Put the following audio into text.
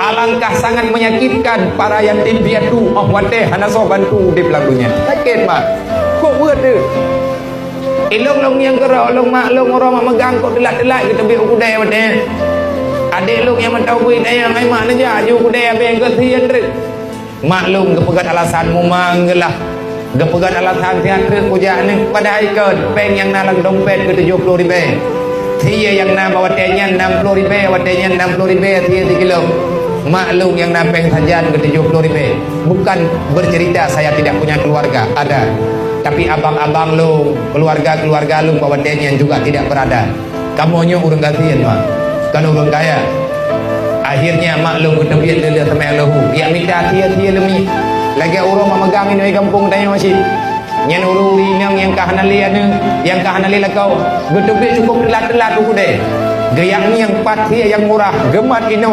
Alangkah sangat menyakitkan para yatim piatu wate hanaso bantu di pelakunya. Sakit mak. Kok buat tu? Long yang kerau, long mak, long orang mak megang kok telat-telat kita biar kudai wate. Adik long yang mentau kuih daya ngai mak naja ju kudai apa yang kesian tu. Maklum kepegat alasanmu manggelah. Kepegat alasan sihat tu kujak ni pada ikut peng yang nalang dompet ke 70 ribu. Dia yang nak bawa tenyan 60 ribu, bawa tenyan 60 ribu, dia 3 kilo. Maklum yang nak peng sajan ke 70 ribu. Bukan bercerita saya tidak punya keluarga, ada. Tapi abang-abang lu, keluarga-keluarga lu bawa tenyan juga tidak berada. Kamu nyu urang kasihan mak. Kan urang kaya. Akhirnya maklum ketebiat dia sama yang lahu. Yang minta tia-tia lemi. Lagi orang memegang ini kampung tanya masih. Yang ururi yang kahanali anu, yang kahanali lah kau. Ketebiat cukup telat-telat tu deh. Gayang ni yang pasti yang murah. Gemat ini